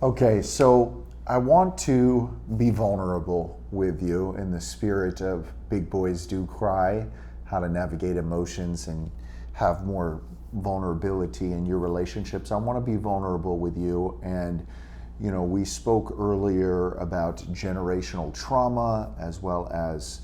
Okay, so I want to be vulnerable with you in the spirit of Big Boys Do Cry, how to navigate emotions and have more vulnerability in your relationships. I want to be vulnerable with you. And, we spoke earlier about generational trauma as well as,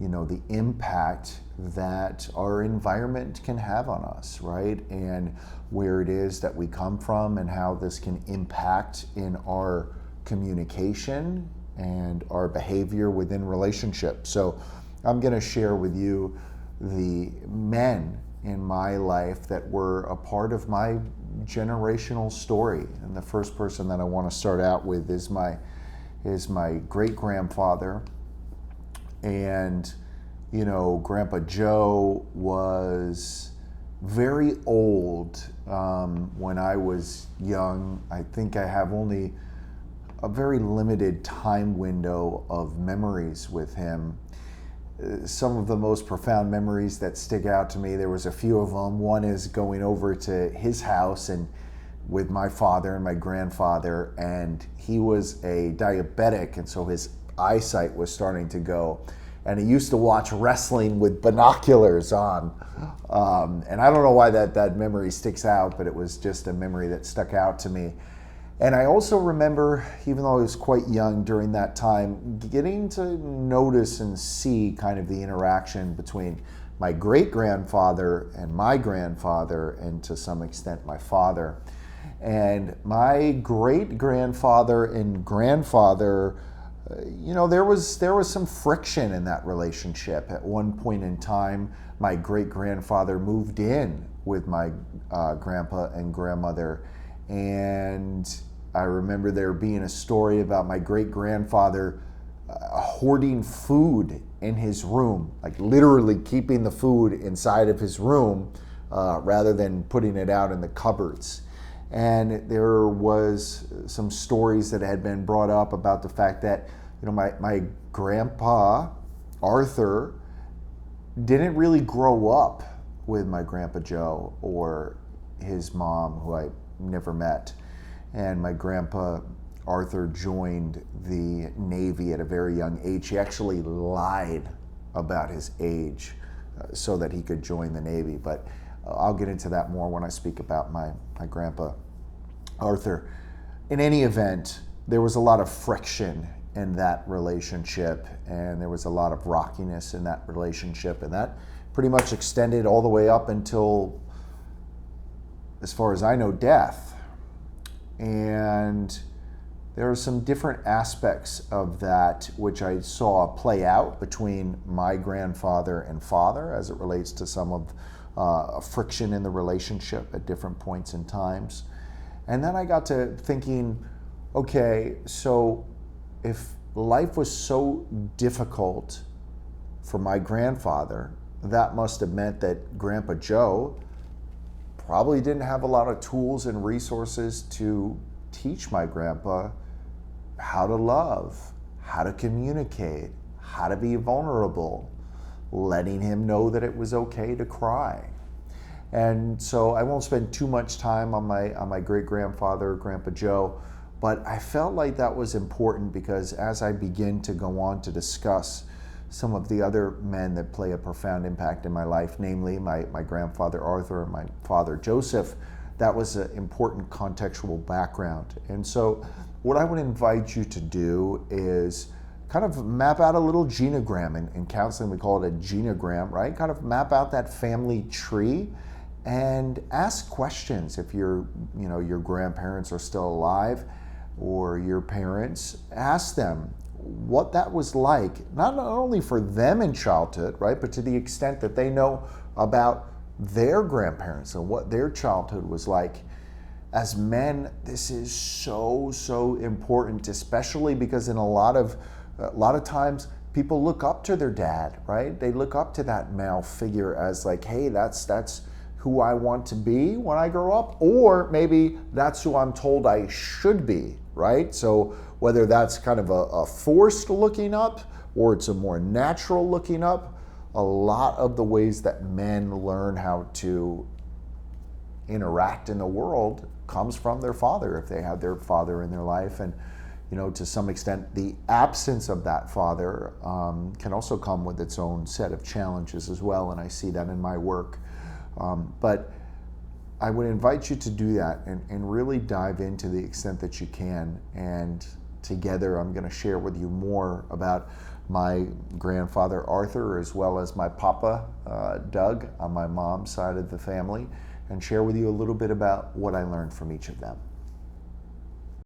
the impact that our environment can have on us, right? And where it is that we come from and how this can impact in our communication and our behavior within relationships. So I'm going to share with you the men in my life that were a part of my generational story. And the first person that I want to start out with is my great grandfather. And Grandpa Joe was very old when I was young. I think I have only a very limited time window of memories with him. Some of the most profound memories that stick out to me, there was a few of them. One is going over to his house and with my father and my grandfather, and he was a diabetic, and so his eyesight was starting to go. And he used to watch wrestling with binoculars on. And I don't know why that memory sticks out, but it was just a memory that stuck out to me. And I also remember, even though I was quite young during that time, getting to notice and see kind of the interaction between my great-grandfather and my grandfather, and to some extent my father. And my great-grandfather and grandfather, there was some friction in that relationship. At one point in time, my great-grandfather moved in with my grandpa and grandmother, and I remember there being a story about my great-grandfather hoarding food in his room, like literally keeping the food inside of his room rather than putting it out in the cupboards. And there was some stories that had been brought up about the fact that my grandpa Arthur didn't really grow up with my grandpa Joe or his mom, who I never met. And my grandpa Arthur joined the Navy at a very young age. He actually lied about his age so that he could join the Navy. But I'll get into that more when I speak about my grandpa Arthur. In any event, there was a lot of friction in that relationship, and there was a lot of rockiness in that relationship, and that pretty much extended all the way up until, as far as I know, death. And there are some different aspects of that which I saw play out between my grandfather and father as it relates to some of friction in the relationship at different points in times. And then I got to thinking, okay, so if life was so difficult for my grandfather, that must have meant that Grandpa Joe probably didn't have a lot of tools and resources to teach my grandpa how to love, how to communicate, how to be vulnerable, letting him know that it was okay to cry. And so I won't spend too much time on my great-grandfather, Grandpa Joe, but I felt like that was important because as I begin to go on to discuss some of the other men that play a profound impact in my life, namely my grandfather Arthur and my father Joseph, that was an important contextual background. And so what I would invite you to do is kind of map out a little genogram. In counseling, we call it a genogram, right? Kind of map out that family tree and ask questions. If your grandparents are still alive or your parents, ask them what that was like, not only for them in childhood, right, but to the extent that they know about their grandparents and what their childhood was like. As men, this is so important, especially because in a lot of times people look up to their dad, right? They look up to that male figure as like, hey, that's who I want to be when I grow up, or maybe that's who I'm told I should be, right? So whether that's kind of a forced looking up or it's a more natural looking up, a lot of the ways that men learn how to interact in the world comes from their father, if they have their father in their life. And to some extent, the absence of that father can also come with its own set of challenges as well, and I see that in my work. But I would invite you to do that and really dive into the extent that you can. And together, I'm going to share with you more about my grandfather Arthur, as well as my papa Doug on my mom's side of the family, and share with you a little bit about what I learned from each of them.